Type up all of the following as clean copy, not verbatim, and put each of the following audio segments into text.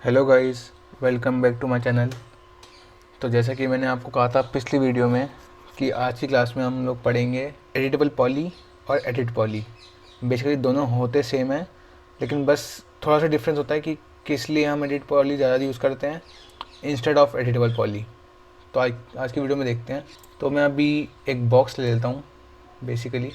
Hello guys, welcome back to my channel. तो जैसा कि मैंने आपको कहा था पिछली वीडियो में कि आज की क्लास में हम लोग पढ़ेंगे एडिटेबल पॉली और एडिट पॉली। बेसिकली दोनों होते सेम हैं, लेकिन बस थोड़ा सा डिफरेंस होता है कि किस लिए हम एडिट पॉली ज़्यादा यूज़ करते हैं इंस्टेड ऑफ एडिटेबल पॉली। तो आज की वीडियो में देखते हैं। तो मैं अभी एक बॉक्स ले लेता हूँ बेसिकली।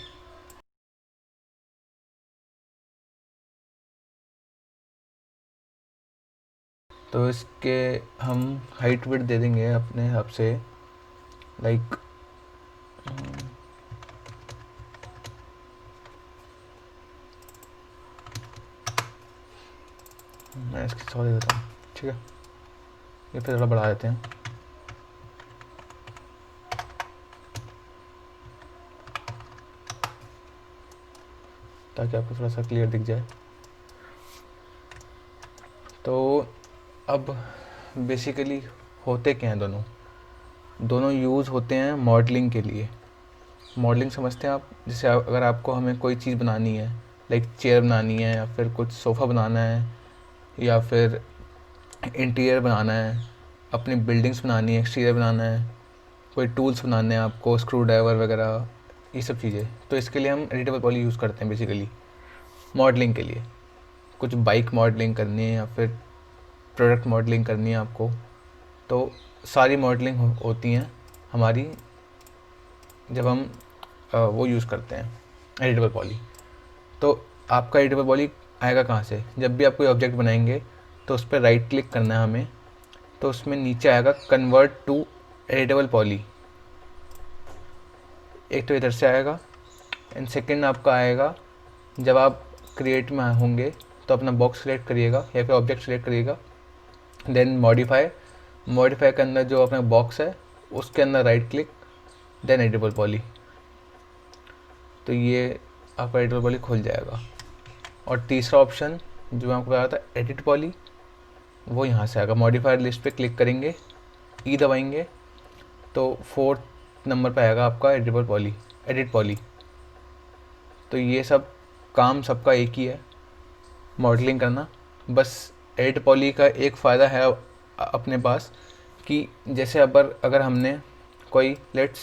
तो इसके हम हाइट विड्थ दे देंगे अपने हिसाब से, लाइक मैं इसकी 100 दे देता हूँ। ठीक है, ये फिर थोड़ा बढ़ा देते हैं ताकि आपको थोड़ा सा क्लियर दिख जाए। तो अब बेसिकली होते क्या हैं दोनों दोनों यूज़ होते हैं मॉडलिंग के लिए। मॉडलिंग समझते हैं आप? जैसे अगर आपको हमें कोई चीज़ बनानी है, लाइक चेयर बनानी है या फिर कुछ सोफ़ा बनाना है या फिर इंटीरियर बनाना है, अपनी बिल्डिंग्स बनानी है, एक्सटीरियर बनाना है, कोई टूल्स बनाने हैं आपको, स्क्रू ड्राइवर वगैरह, ये सब चीज़ें। तो इसके लिए हम एडिटेबल पॉली यूज़ करते हैं बेसिकली मॉडलिंग के लिए। कुछ बाइक मॉडलिंग करनी है या फिर प्रोडक्ट मॉडलिंग करनी है आपको, तो सारी मॉडलिंग होती हैं हमारी जब हम वो यूज़ करते हैं एडिटेबल पॉली। तो आपका एडिटेबल पॉली आएगा कहाँ से? जब भी आप कोई ऑब्जेक्ट बनाएंगे तो उस पर राइट क्लिक करना है हमें, तो उसमें नीचे आएगा कन्वर्ट टू एडिटेबल पॉली। एक तो इधर से आएगा, एंड सेकंड आपका आएगा जब आप क्रिएट में होंगे तो अपना बॉक्स सेलेक्ट करिएगा या फिर ऑब्जेक्ट सेलेक्ट करिएगा, देन मॉडिफाई के अंदर जो अपना बॉक्स है उसके अंदर right click, then editable poly. तो ये आपका एडिटेबल पॉली खुल जाएगा। और तीसरा ऑप्शन जो मैं आपको बताया था एडिट पॉली, वो यहाँ से आएगा। मॉडिफायर लिस्ट पे क्लिक करेंगे, ई दबाएंगे, तो 4th नंबर पे आएगा आपका एडिटेबल पॉली, एडिट पॉली। तो ये सब काम सबका एक ही है, मॉडलिंग करना। बस एडिट पॉली का एक फ़ायदा है अपने पास कि जैसे अगर हमने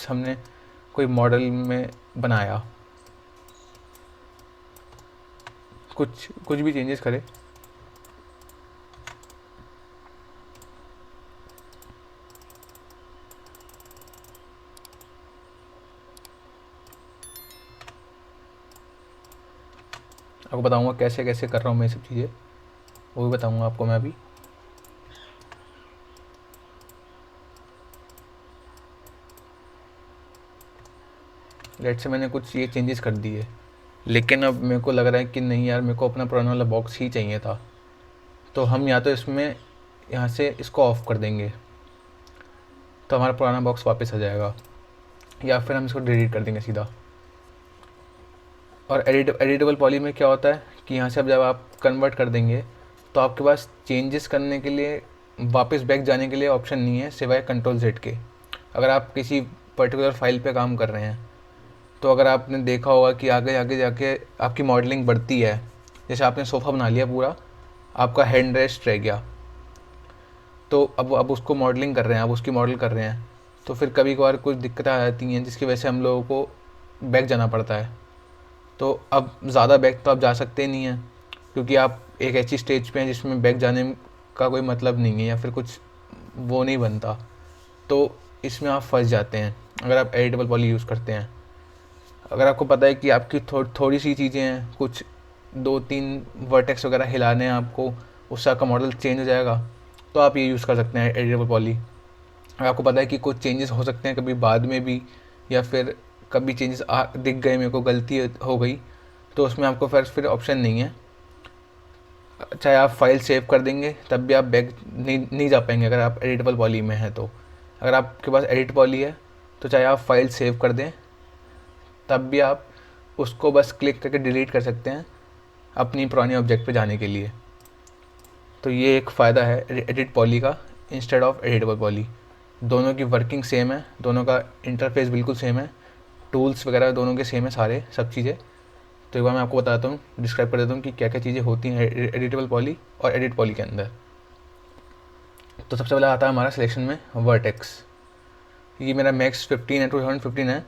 हमने कोई मॉडल में बनाया, कुछ कुछ भी चेंजेस करे, आपको बताऊंगा कैसे कैसे कर रहा हूँ मैं ये सब चीज़ें, वो भी बताऊंगा आपको मैं अभी। लेट से मैंने कुछ ये चेंजेस कर दिए, लेकिन अब मेरे को लग रहा है कि नहीं यार, मेरे को अपना पुराना वाला बॉक्स ही चाहिए था। तो हम या तो इसमें यहाँ से इसको ऑफ़ कर देंगे तो हमारा पुराना बॉक्स वापस आ जाएगा, या फिर हम इसको डिलीट कर देंगे सीधा। और एडिटेबल पॉली में क्या होता है कि यहाँ से अब जब आप कन्वर्ट कर देंगे तो आपके पास चेंजेस करने के लिए, वापस बैक जाने के लिए ऑप्शन नहीं है सिवाय कंट्रोल जेड के। अगर आप किसी पर्टिकुलर फाइल पे काम कर रहे हैं तो अगर आपने देखा होगा कि आगे आगे जाके आपकी मॉडलिंग बढ़ती है। जैसे आपने सोफ़ा बना लिया पूरा, आपका हैंड रेस्ट रह गया, तो अब उसको मॉडलिंग कर रहे हैं, अब उसकी मॉडल कर रहे हैं, तो फिर कभी कभार कुछ दिक्कतें आ जाती हैं जिसकी वजह से हम लोगों को बैक जाना पड़ता है। तो अब ज़्यादा बैक तो आप जा सकते नहीं हैं, क्योंकि आप एक ऐसी स्टेज पे हैं जिसमें बैक जाने का कोई मतलब नहीं है या फिर कुछ वो नहीं बनता। तो इसमें आप फंस जाते हैं अगर आप एडिटेबल पॉली यूज़ करते हैं। अगर आपको पता है कि आपकी थोड़ी सी चीज़ें हैं, कुछ 2-3 वर्टेक्स वगैरह हिलाने हैं आपको, उससे आपका मॉडल चेंज हो जाएगा, तो आप ये यूज़ कर सकते हैं एडिटेबल पॉली। अगर आपको पता है कि कुछ चेंजेस हो सकते हैं कभी बाद में भी, या फिर कभी चेंजेस दिख गए, मेरे को गलती हो गई, तो उसमें आपको फिर ऑप्शन नहीं है। चाहे आप फाइल सेव कर देंगे तब भी आप बैक नहीं जा पाएंगे अगर आप एडिटेबल पॉली में हैं। तो अगर आपके पास एडिट पॉली है तो चाहे आप फाइल सेव कर दें तब भी आप उसको बस क्लिक करके डिलीट कर सकते हैं अपनी पुरानी ऑब्जेक्ट पे जाने के लिए। तो ये एक फ़ायदा है एडिट पॉली का इंस्टेड ऑफ एडिटेबल पॉली। दोनों की वर्किंग सेम है, दोनों का इंटरफेस बिल्कुल सेम है, टूल्स वगैरह दोनों के सेम है, सारे सब चीज़ें। तो एक बार मैं आपको बताता हूँ, डिस्क्राइब कर देता हूँ कि क्या क्या चीज़ें होती हैं एडिटेबल पॉली और एडिट पॉली के अंदर। तो सबसे पहले आता है हमारा सिलेक्शन में वर्टेक्स। ये मेरा मैक्स 15 है, 2015 है।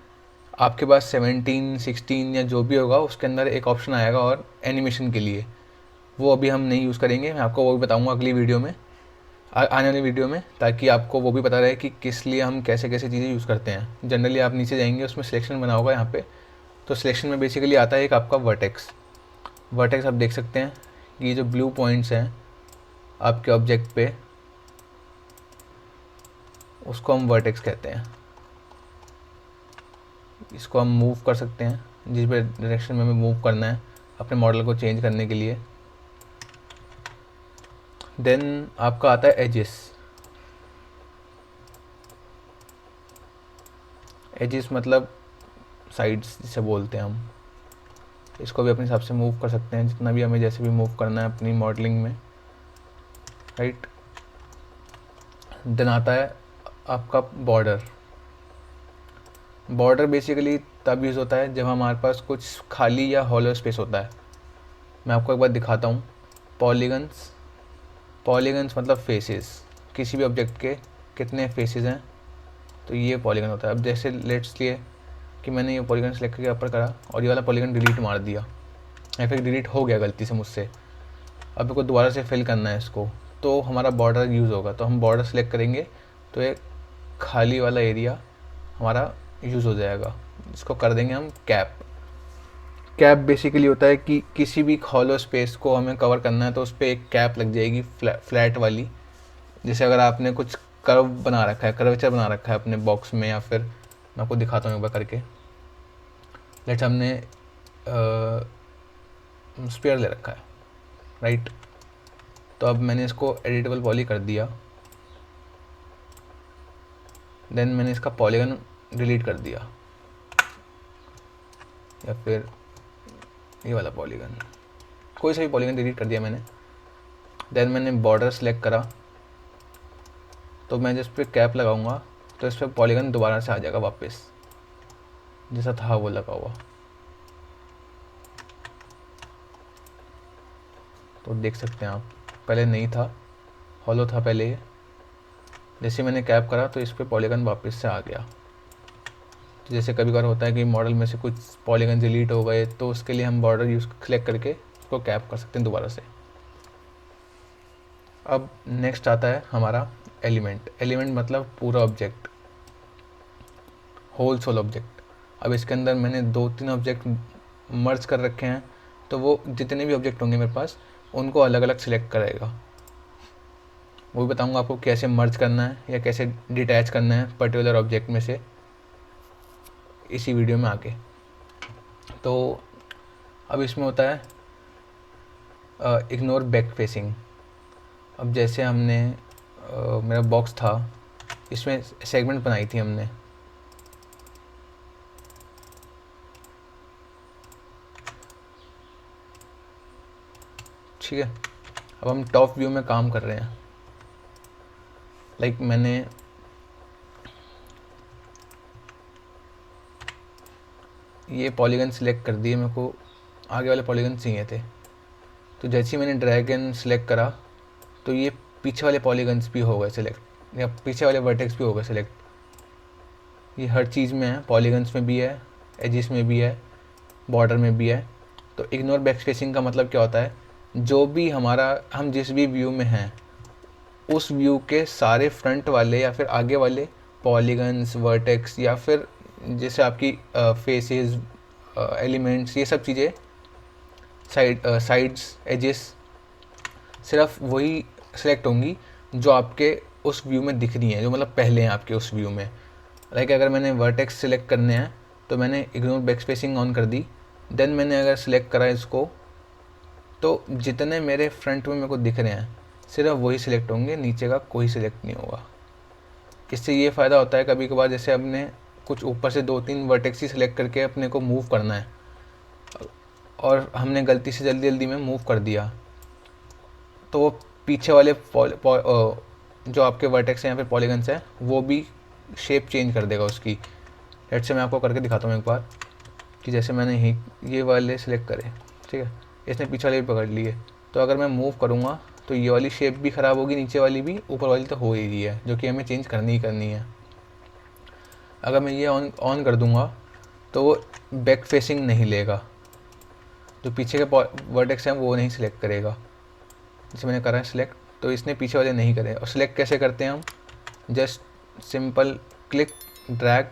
आपके पास 17, 16 या जो भी होगा उसके अंदर एक ऑप्शन आएगा और एनिमेशन के लिए, वो अभी हम नहीं यूज़ करेंगे, मैं आपको वो भी बताऊँगा अगली वीडियो में, आने वाली वीडियो में, ताकि आपको वो भी पता रहे कि किस लिए हम कैसे कैसे चीज़ें यूज़ करते हैं। जनरली आप नीचे जाएंगे, उसमें सिलेक्शन बना होगा यहाँ पे, तो सिलेक्शन में बेसिकली आता है एक आपका वर्टेक्स। वर्टेक्स आप देख सकते हैं कि ये जो ब्लू पॉइंट्स हैं आपके ऑब्जेक्ट पे, उसको हम वर्टेक्स कहते हैं। इसको हम मूव कर सकते हैं जिस भी डायरेक्शन में हमें मूव करना है अपने मॉडल को चेंज करने के लिए। देन आपका आता है एजेस। एजेस मतलब साइड्स जिसे बोलते हैं हम, इसको भी अपने हिसाब से मूव कर सकते हैं, जितना भी हमें जैसे भी मूव करना है अपनी मॉडलिंग में, राइट। देन आता है आपका बॉर्डर। बॉर्डर बेसिकली तब यूज़ होता है जब हमारे पास कुछ खाली या हॉलो स्पेस होता है। मैं आपको एक बार दिखाता हूँ। पॉलीगन्स, पॉलीगन्स मतलब फेसेस, किसी भी ऑब्जेक्ट के कितने फेसेस हैं, तो ये पॉलीगन होता है। अब जैसे लेट्स लिए कि मैंने ये पॉलीगन सेलेक्ट करके ऊपर करा और ये वाला पॉलीगन डिलीट मार दिया, या फिर डिलीट हो गया गलती से मुझसे, अब मेरे को दोबारा से फिल करना है इसको, तो हमारा बॉर्डर यूज़ होगा। तो हम बॉर्डर सेलेक्ट करेंगे तो एक खाली वाला एरिया हमारा यूज़ हो जाएगा। इसको कर देंगे हम कैप। कैप बेसिकली होता है कि किसी भी हॉलो स्पेस को हमें कवर करना है तो उस पर एक कैप लग जाएगी, फ्लैट वाली। जैसे अगर आपने कुछ कर्व बना रखा है, कर्वेचर बना रखा है अपने बॉक्स में, या फिर मैं आपको दिखाता हूँ एक बार करके। लेट्स हमने स्फीयर ले रखा है, राइट। तो अब मैंने इसको एडिटेबल पॉली कर दिया। देन मैंने इसका पॉलीगन डिलीट कर दिया, या फिर ये वाला पॉलीगन, कोई सा भी पॉलीगन डिलीट कर दिया मैंने। देन मैंने बॉर्डर सेलेक्ट करा, तो मैं जिस पे कैप लगाऊंगा तो इस पर पॉलीगन दोबारा से आ जाएगा वापस, जैसा था वो लगा हुआ। तो देख सकते हैं आप, पहले नहीं था, हॉलो था पहले ये। जैसे मैंने कैप करा तो इस पर पॉलीगन वापस से आ गया। तो जैसे कभी कभार होता है कि मॉडल में से कुछ पॉलीगन डिलीट हो गए, तो उसके लिए हम बॉर्डर यूज़ सेलेक्ट करके उसको कैप कर सकते हैं दोबारा से। अब नेक्स्ट आता है हमारा एलिमेंट। एलिमेंट मतलब पूरा ऑब्जेक्ट, होल सोल ऑब्जेक्ट। अब इसके अंदर मैंने 2-3 ऑब्जेक्ट मर्ज कर रखे हैं, तो वो जितने भी ऑब्जेक्ट होंगे मेरे पास उनको अलग अलग सिलेक्ट करेगा। वो भी बताऊंगा आपको कैसे मर्ज करना है या कैसे डिटैच करना है पर्टिकुलर ऑब्जेक्ट में से इसी वीडियो में आके। तो अब इसमें होता है इग्नोर बैक फेसिंग। अब जैसे हमने मेरा बॉक्स था, इसमें सेगमेंट बनाई थी हमने, ठीक है। अब हम टॉप व्यू में काम कर रहे हैं। लाइक मैंने ये पॉलीगन सिलेक्ट कर दिए, मेरे को आगे वाले पॉलीगन चाहिए थे। तो जैसे ही मैंने ड्रैग एंड सिलेक्ट करा तो ये पीछे वाले पॉलीगन्स भी हो गए सिलेक्ट, या पीछे वाले वर्टेक्स भी हो गए सिलेक्ट। ये हर चीज़ में है, पॉलीगन्स में भी है, एजिस में भी है, बॉर्डर में भी है। तो इग्नोर बैक स्पेसिंग का मतलब क्या होता है, जो भी हमारा, हम जिस भी व्यू में हैं उस व्यू के सारे फ्रंट वाले या फिर आगे वाले पॉलीगन्स, वर्टेक्स, या फिर जैसे आपकी फेसेस, एलिमेंट्स, ये सब चीज़ें, साइड्स, एजेस, सिर्फ वही सिलेक्ट होंगी जो आपके उस व्यू में दिख रही हैं, जो मतलब पहले हैं आपके उस व्यू में। लाइक अगर मैंने वर्टेक्स सिलेक्ट करने हैं तो मैंने इग्नोर बैक स्पेसिंग ऑन कर दी। देन मैंने अगर सिलेक्ट करा इसको, तो जितने मेरे फ्रंट में मेरे को दिख रहे हैं सिर्फ वही सिलेक्ट होंगे, नीचे का कोई सिलेक्ट नहीं होगा। इससे ये फ़ायदा होता है, कभी कभार जैसे अपने कुछ ऊपर से 2-3 वर्टेक्स ही सिलेक्ट करके अपने को मूव करना है और हमने गलती से जल्दी जल्दी में मूव कर दिया, तो वो पीछे वाले जो आपके वर्टेक्स हैं या फिर पॉलीगन्स हैं वो भी शेप चेंज कर देगा उसकी। लेट से मैं आपको करके दिखाता हूँ एक बार, कि जैसे मैंने ये वाले सिलेक्ट करे, ठीक है, इसने पीछे वाले भी पकड़ लिए, तो अगर मैं मूव करूँगा तो ये वाली शेप भी ख़राब होगी, नीचे वाली भी, ऊपर वाली तो हो ही रही है, जो कि हमें चेंज करनी ही करनी है। अगर मैं ये ऑन कर दूंगा तो वो बैक फेसिंग नहीं लेगा, जो पीछे के वर्टेक्स हैं वो नहीं सिलेक्ट करेगा। जैसे मैंने करा है सिलेक्ट, तो इसने पीछे वाले नहीं करे। और सिलेक्ट कैसे करते हैं हम, just simple click drag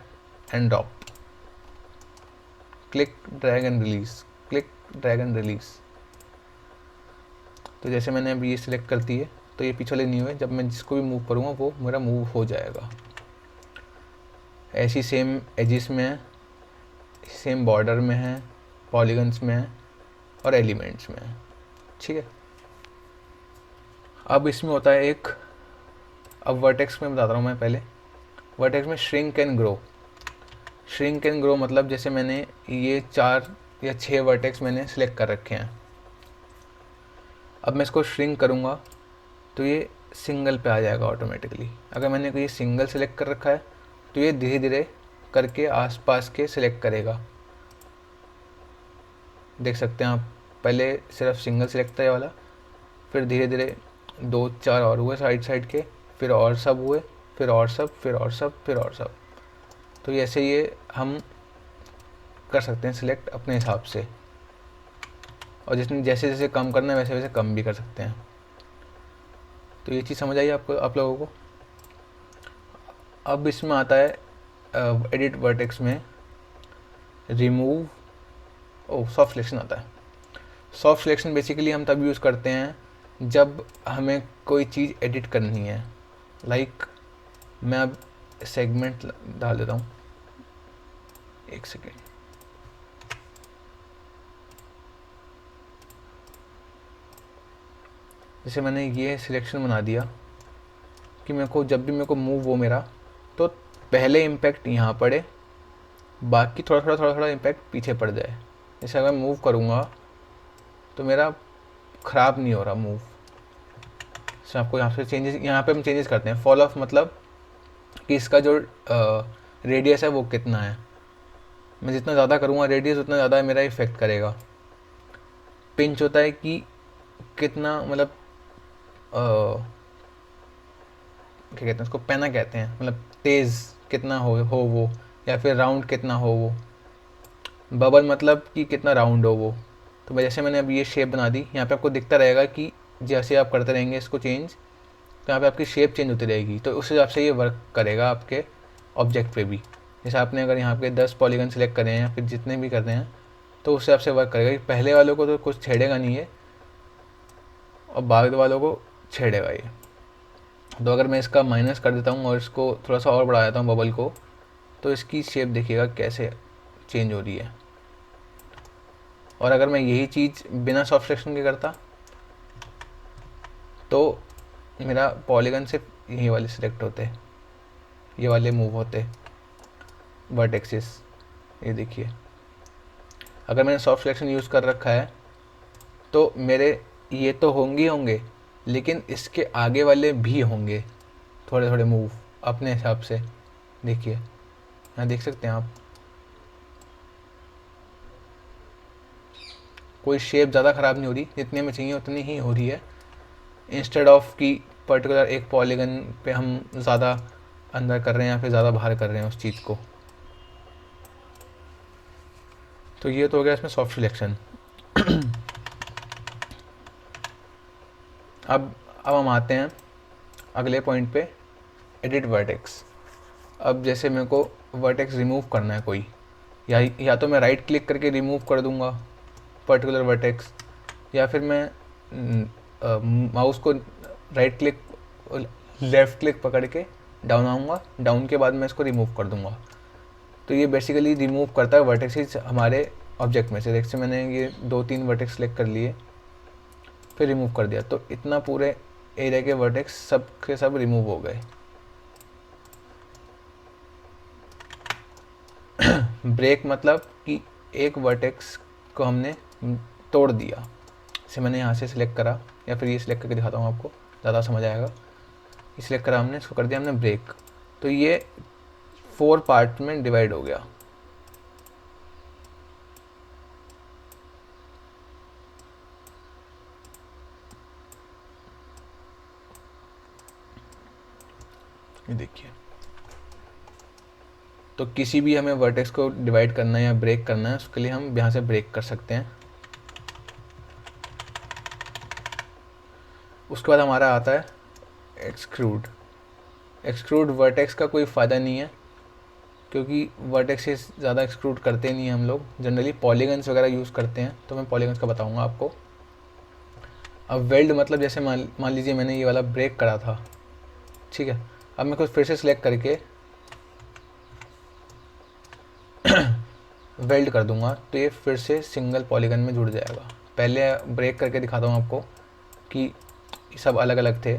and drop, click drag and release, click drag and release. तो जैसे मैंने अभी ये सिलेक्ट कर दी है तो ये पीछे वाले नहीं हुए, जब मैं जिसको भी मूव करूँगा वो मेरा मूव हो जाएगा। ऐसी सेम एजिस में है, सेम बॉर्डर में है, पॉलीगन्स में है और एलिमेंट्स में है। ठीक है, अब इसमें होता है एक, अब वर्टेक्स में बताता हूँ मैं पहले। वर्टेक्स में shrink and grow. Shrink and grow मतलब जैसे मैंने ये 4 या 6 वर्टेक्स मैंने सिलेक्ट कर रखे हैं, अब मैं इसको श्रिंक करूँगा तो ये सिंगल पे आ जाएगा ऑटोमेटिकली। अगर मैंने कोई सिंगल सेलेक्ट कर रखा है तो ये धीरे धीरे करके आसपास के सिलेक्ट करेगा। देख सकते हैं आप, पहले सिर्फ सिंगल सिलेक्ट था ये वाला, फिर धीरे धीरे 2-4 और हुए साइड साइड के, फिर और सब हुए, फिर और सब, फिर और सब, फिर और सब। तो ऐसे ये हम कर सकते हैं सिलेक्ट अपने हिसाब से, और जिसने जैसे जैसे कम करना है वैसे वैसे कम भी कर सकते हैं। तो ये चीज़ समझ आई आपको, आप लोगों को। अब इसमें आता है एडिट वर्टेक्स में रिमूव, सॉफ्ट सिलेक्शन आता है। सॉफ्ट सिलेक्शन बेसिकली हम तब यूज़ करते हैं जब हमें कोई चीज़ एडिट करनी है। लाइक मैं अब सेगमेंट डाल देता हूँ, एक सेकेंड। जैसे मैंने ये सिलेक्शन बना दिया कि मेरे को जब भी मेरे को मूव हो मेरा, तो पहले इम्पैक्ट यहाँ पड़े, बाकी थोड़ा थोड़ा इम्पैक्ट पीछे पड़ जाए। जैसे अगर मैं मूव करूँगा तो मेरा ख़राब नहीं हो रहा मूव। जैसे आपको यहाँ से चेंजेस, यहाँ पे हम चेंजेस करते हैं। फॉल ऑफ मतलब कि इसका जो रेडियस है वो कितना है, मैं जितना ज़्यादा करूँगा रेडियस उतना ज़्यादा मेरा इफेक्ट करेगा। पिंच होता है कि कितना, मतलब क्या कहते हैं उसको, पैना कहते हैं, मतलब तेज़ कितना हो वो, या फिर राउंड कितना हो वो। बबल मतलब कि कितना राउंड हो वो। तो जैसे मैंने अब ये शेप बना दी, यहाँ पे आपको दिखता रहेगा कि जैसे आप करते रहेंगे इसको चेंज, तो यहाँ पे आपकी शेप चेंज होती रहेगी। तो उस हिसाब से ये वर्क करेगा आपके ऑब्जेक्ट पे भी। जैसे आपने अगर यहाँ पे 10 पॉलीगन सेलेक्ट करे हैं या फिर जितने भी कर रहे हैं, तो उस हिसाब से वर्क करेगा कि पहले वालों को तो कुछ छेड़ेगा नहीं है और बाद वालों को छेड़ेगा ये। तो अगर मैं इसका माइनस कर देता हूँ और इसको थोड़ा सा और बढ़ा देता हूँ बबल को, तो इसकी शेप देखिएगा कैसे चेंज हो रही है। और अगर मैं यही चीज़ बिना सॉफ्ट सिलेक्शन के करता तो मेरा पॉलीगन सिर्फ यही वाले सिलेक्ट होते, ये वाले मूव होते वर्टेक्सेस। ये देखिए, अगर मैंने सॉफ्ट सिलेक्शन यूज़ कर रखा है तो मेरे ये तो होंगे ही होंगे, लेकिन इसके आगे वाले भी होंगे थोड़े थोड़े मूव अपने हिसाब से। देखिए यहाँ देख सकते हैं आप, कोई शेप ज़्यादा ख़राब नहीं हो रही, जितनी हमें चाहिए उतनी ही हो रही है। इंस्टेड ऑफ कि पर्टिकुलर एक पॉलीगन पे हम ज़्यादा अंदर कर रहे हैं या फिर ज़्यादा बाहर कर रहे हैं उस चीज़ को। तो ये तो हो गया इसमें सॉफ्ट सिलेक्शन। अब हम आते हैं अगले पॉइंट पे, एडिट वर्टेक्स। अब जैसे मेरे को वर्टेक्स रिमूव करना है कोई, या तो मैं राइट क्लिक करके रिमूव कर दूंगा पर्टिकुलर वर्टेक्स, या फिर मैं माउस को राइट क्लिक लेफ़्ट क्लिक पकड़ के डाउन आऊँगा, डाउन के बाद मैं इसको रिमूव कर दूंगा। तो ये बेसिकली रिमूव करता है वर्टेक्सेस हमारे ऑब्जेक्ट में से। जैसे मैंने ये 2-3 वर्टेक्स सेलेक्ट कर लिए, फिर रिमूव कर दिया, तो इतना पूरे एरिया के वर्टेक्स सब के सब रिमूव हो गए। ब्रेक मतलब कि एक वर्टेक्स को हमने तोड़ दिया। जैसे मैंने यहाँ से सिलेक्ट करा, या फिर ये सिलेक्ट करके दिखाता हूँ आपको, ज़्यादा समझ आएगा। ये सिलेक्ट करा हमने, इसको कर दिया हमने ब्रेक, तो ये 4 पार्ट में डिवाइड हो गया। ये देखिए, तो किसी भी हमें वर्टेक्स को डिवाइड करना है या ब्रेक करना है, उसके लिए हम यहाँ से ब्रेक कर सकते हैं। उसके बाद हमारा आता है एक्सक्रूड। एक्सक्रूड वर्टेक्स का कोई फ़ायदा नहीं है, क्योंकि वर्टेक्स से ज़्यादा एक्सक्रूड करते नहीं हैं हम लोग, जनरली पॉलीगन्स वगैरह यूज़ करते हैं, तो मैं पॉलीगन्स का बताऊंगा आपको। अब वेल्ड मतलब जैसे मान लीजिए मैंने ये वाला ब्रेक करा था, ठीक है। अब मैं कुछ फिर से सिलेक्ट करके वेल्ड कर दूंगा, तो ये फिर से सिंगल पॉलीगन में जुड़ जाएगा। पहले ब्रेक करके दिखाता हूँ आपको कि सब अलग अलग थे,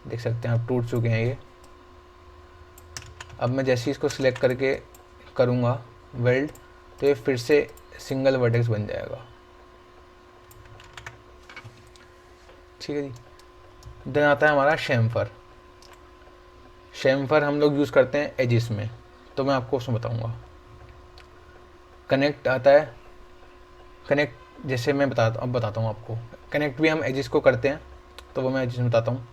देख सकते हैं आप टूट चुके हैं ये। अब मैं जैसे ही इसको सिलेक्ट करके करूँगा वेल्ड, तो ये फिर से सिंगल वर्टेक्स बन जाएगा, ठीक है जी। देन आता है हमारा शेमफर। शेमफर हम लोग यूज़ करते हैं एजिस में, तो मैं आपको उसमें बताऊँगा। कनेक्ट आता है, कनेक्ट जैसे मैं बताता हूँ आपको। कनेक्ट भी हम एजिस को करते हैं, तो वो मैं एजिस में बताता हूँ।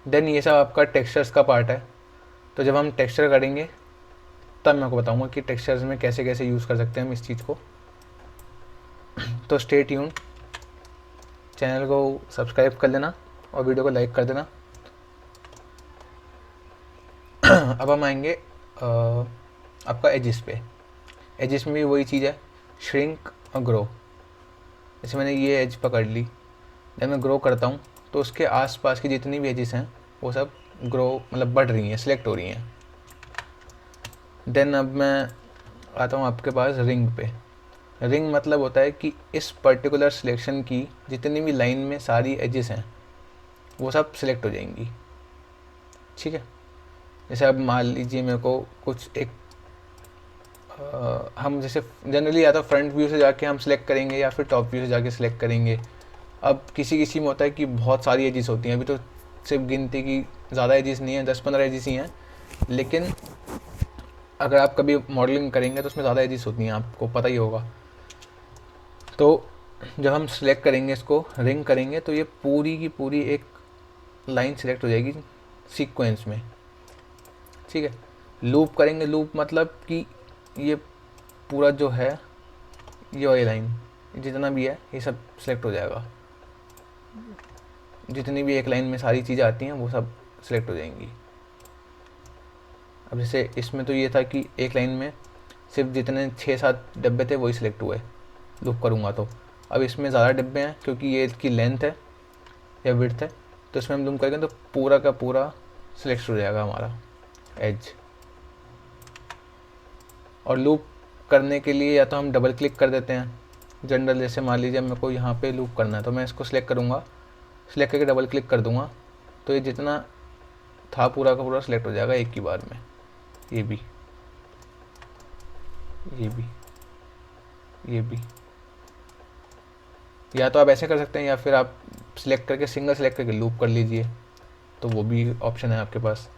देन ये सब आपका टेक्सचर्स का पार्ट है, तो जब हम टेक्सचर करेंगे तब मैं आपको बताऊंगा कि टेक्सचर्स में कैसे कैसे यूज़ कर सकते हैं हम इस चीज़ को। तो स्टे ट्यून्ड, चैनल को सब्सक्राइब कर लेना और वीडियो को लाइक कर देना। अब हम आएंगे आपका एजिस पे। एजिस में भी वही चीज़ है, श्रिंक और ग्रो। जैसे मैंने ये एज पकड़ ली, जब मैं ग्रो करता हूँ तो उसके आसपास की जितनी भी एजिस हैं वो सब ग्रो मतलब बढ़ रही हैं, सिलेक्ट हो रही हैं। देन अब मैं आता हूँ आपके पास रिंग पे। रिंग मतलब होता है कि इस पर्टिकुलर सिलेक्शन की जितनी भी लाइन में सारी एजेस हैं वो सब सिलेक्ट हो जाएंगी, ठीक है। जैसे अब मान लीजिए मेरे को कुछ एक हम जैसे जनरली या तो फ्रंट व्यू से जाके हम सिलेक्ट करेंगे या फिर टॉप व्यू से जाके सिलेक्ट करेंगे। अब किसी किसी में होता है कि बहुत सारी एजेस होती हैं, अभी तो सिर्फ गिनती की ज़्यादा एजेस नहीं है, 10-15 एजेस ही हैं, लेकिन अगर आप कभी मॉडलिंग करेंगे तो उसमें ज़्यादा एजेस होती हैं, आपको पता ही होगा। तो जब हम सिलेक्ट करेंगे, इसको रिंग करेंगे, तो ये पूरी की पूरी एक लाइन सिलेक्ट हो जाएगी सीक्वेंस में, ठीक है। लूप करेंगे, लूप मतलब कि ये पूरा जो है ये वाली लाइन जितना भी है ये सब सिलेक्ट हो जाएगा, जितनी भी एक लाइन में सारी चीज़ें आती हैं वो सब सिलेक्ट हो जाएंगी। अब जैसे इसमें तो ये था कि एक लाइन में सिर्फ जितने 6-7 डब्बे थे वही सिलेक्ट हुए, लूप करूँगा तो। अब इसमें ज़्यादा डब्बे हैं क्योंकि ये इसकी लेंथ है या विड्थ है, तो इसमें हम लूप करेंगे तो पूरा का पूरा सिलेक्ट हो जाएगा हमारा एज। और लूप करने के लिए या तो हम डबल क्लिक कर देते हैं, जनरल जैसे मान लीजिए मेरे को यहाँ पे लूप करना है तो मैं इसको सिलेक्ट करूँगा, सिलेक्ट करके डबल क्लिक कर दूँगा, तो ये जितना था पूरा का पूरा सिलेक्ट हो जाएगा एक ही बार में। ये भी, ये भी, ये भी। या तो आप ऐसे कर सकते हैं या फिर आप सिलेक्ट करके सिंगल सिलेक्ट करके लूप कर लीजिए, तो वो भी ऑप्शन है आपके पास।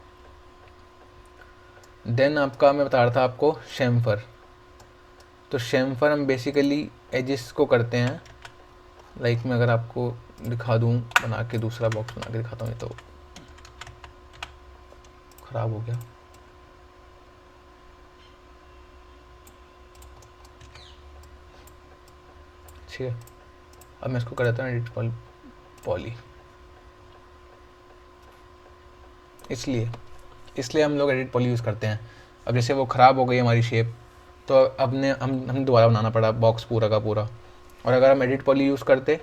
देन आपका मैं बता रहा था आपको शेमफर। तो शेमफर हम बेसिकली एजिस को करते हैं। लाइक मैं अगर आपको दिखा दूँ बना के, दूसरा बॉक्स बना के दिखाता हूँ, ये तो ख़राब हो गया। ठीक है, अब मैं इसको कर देता हूँ एडिट पॉली। इसलिए हम लोग एडिट पॉली यूज़ करते हैं। अब जैसे वो ख़राब हो गई हमारी शेप, तो अब ने हम दोबारा बनाना पड़ा बॉक्स पूरा का पूरा। और अगर हम एडिट पॉली यूज़ करते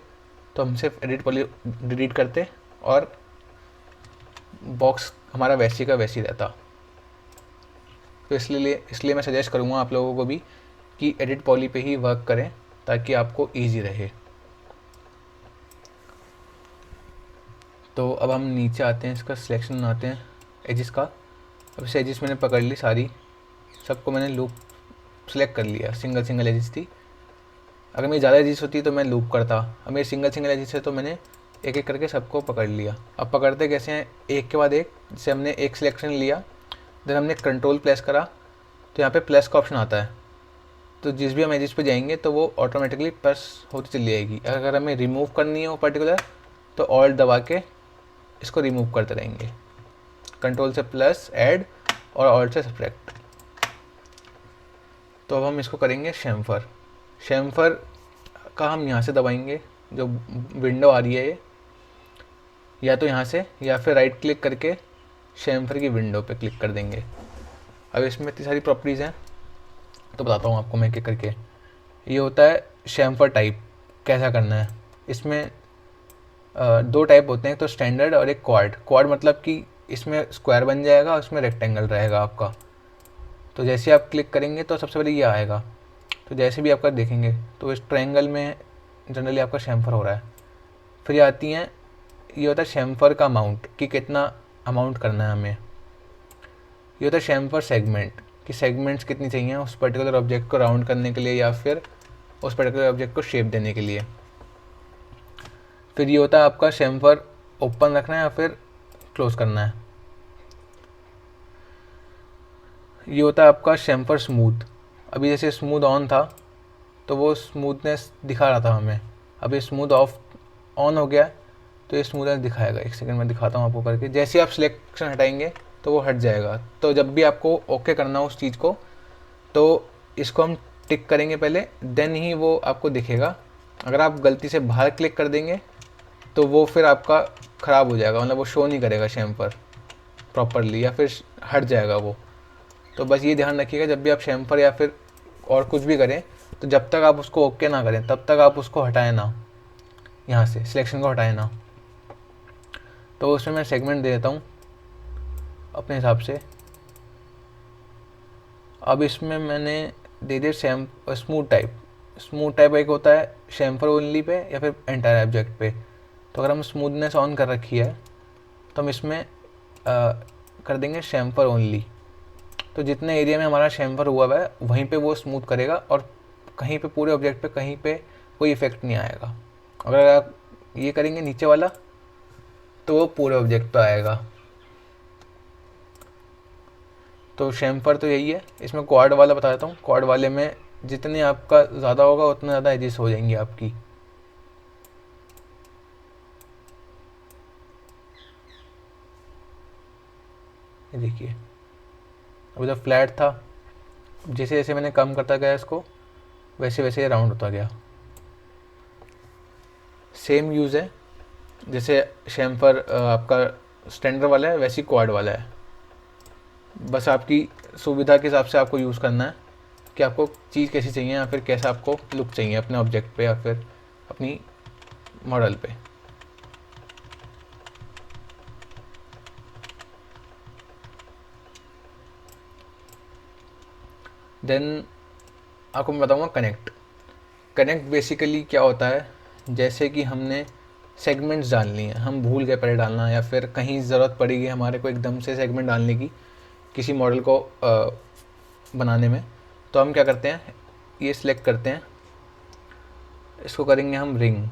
तो हम सिर्फ एडिट पॉली डिलीट करते और बॉक्स हमारा वैसे का वैसे ही रहता। तो इसलिए मैं सजेस्ट करूँगा आप लोगों को भी कि एडिट पॉली पे ही वर्क करें ताकि आपको ईजी रहे। तो अब हम नीचे आते हैं, इसका सिलेक्शन आते हैं एजिस का। अब इसे एजिस मैंने पकड़ ली सारी, सबको मैंने लूप सेलेक्ट कर लिया, सिंगल सिंगल एजिस थी। अगर मेरी ज़्यादा एजिस होती तो मैं लूप करता, अब मेरी सिंगल सिंगल एजिस है तो मैंने एक एक करके सबको पकड़ लिया। अब पकड़ते कैसे हैं, एक के बाद एक। जैसे हमने एक सिलेक्शन लिया, देन हमने कंट्रोल प्रेस करा तो यहाँ पे प्लस का ऑप्शन आता है, तो जिस भी हम एजिस पे जाएंगे तो वो ऑटोमेटिकली प्लस होती चली जाएगी। अगर हमें रिमूव करनी है वो पर्टिकुलर, तो ऑल्ट दबा के इसको रिमूव करते रहेंगे, कंट्रोल से प्लस ऐड और ऑल्ट से सब्ट्रैक्ट। तो अब हम इसको करेंगे शैम्फर। शैम्फर का हम यहाँ से दबाएंगे, जो विंडो आ रही है ये, या तो यहाँ से या फिर राइट क्लिक करके शैम्फर की विंडो पे क्लिक कर देंगे। अब इसमें इतनी सारी प्रॉपर्टीज़ हैं तो बताता हूँ आपको मैं एक एक करके। ये होता है शैम्फर टाइप, कैसा करना है। इसमें दो टाइप होते हैं, तो स्टैंडर्ड और एक क्वाड। क्वाड मतलब कि इसमें स्क्वायर बन जाएगा और इसमें रेक्टेंगल रहेगा आपका। तो जैसे आप क्लिक करेंगे तो सबसे पहले ये आएगा, तो जैसे भी आपका देखेंगे तो इस ट्रायंगल में जनरली आपका शैम्फर हो रहा है। फिर ये आती हैं, ये होता है शैम्फर का अमाउंट, कि कितना अमाउंट करना है हमें। ये होता है शैम्फर सेगमेंट, कि सेगमेंट्स कितनी चाहिए उस पर्टिकुलर ऑब्जेक्ट को राउंड करने के लिए या फिर उस पर्टिकुलर ऑब्जेक्ट को शेप देने के लिए। फिर ये होता है आपका शैम्फर ओपन रखना है या फिर क्लोज करना है। ये होता है आपका शैम्फर स्मूथ। अभी जैसे स्मूथ ऑन था तो वो स्मूथनेस दिखा रहा था हमें, अभी स्मूथ ऑफ ऑन हो गया तो ये स्मूथनेस दिखाएगा। एक सेकंड में दिखाता हूँ आपको करके। जैसे आप सिलेक्शन हटाएंगे तो वो हट जाएगा। तो जब भी आपको ओके करना हो उस चीज़ को, तो इसको हम टिक करेंगे पहले, देन ही वो आपको दिखेगा। अगर आप गलती से बाहर क्लिक कर देंगे तो वो फिर आपका ख़राब हो जाएगा, मतलब वो शो नहीं करेगा शैम्फर प्रॉपरली, या फिर हट जाएगा वो। तो बस ये ध्यान रखिएगा, जब भी आप शैम्फर या फिर और कुछ भी करें तो जब तक आप उसको ओके ना करें तब तक आप उसको हटाएं ना, यहाँ से सिलेक्शन को हटाएं ना। तो उसमें मैं सेगमेंट दे देता हूँ अपने हिसाब से। अब इसमें मैंने दे दिया स्मूथ टाइप। स्मूथ टाइप एक होता है शैम्फर ओनली पे या फिर एंटायर ऑब्जेक्ट पे। तो अगर हम स्मूथनेस ऑन कर रखी है तो हम इसमें कर देंगे शैम्फर ओनली। तो जितने एरिया में हमारा शैम्फर हुआ है वहीं पे वो स्मूथ करेगा और कहीं पे पूरे ऑब्जेक्ट पे कहीं पे कोई इफेक्ट नहीं आएगा। अगर आप ये करेंगे नीचे वाला तो वो पूरे ऑब्जेक्ट पे आएगा। तो शैम्फर तो यही है। इसमें क्वाड वाला बता देता हूँ। क्वाड वाले में जितने आपका ज़्यादा होगा उतना ज़्यादा एजेस हो जाएंगी आपकी। ये देखिए, अब जब फ्लैट था, जैसे जैसे मैंने कम करता गया इसको वैसे वैसे ये राउंड होता गया। सेम यूज़ है, जैसे शैम्फर आपका स्टैंडर्ड वाला है वैसे ही क्वाड वाला है। बस आपकी सुविधा के हिसाब से आपको यूज़ करना है कि आपको चीज़ कैसी चाहिए या फिर कैसा आपको लुक चाहिए अपने ऑब्जेक्ट पे या फिर अपनी मॉडल पे। देन आपको मैं बताऊँगा कनेक्ट। कनेक्ट बेसिकली क्या होता है, जैसे कि हमने सेगमेंट्स डालनी है, हम भूल गए पहले डालना, या फिर कहीं ज़रूरत पड़ेगी हमारे को एकदम से सेगमेंट डालने की किसी मॉडल को बनाने में, तो हम क्या करते हैं, ये सिलेक्ट करते हैं, इसको करेंगे हम रिंग।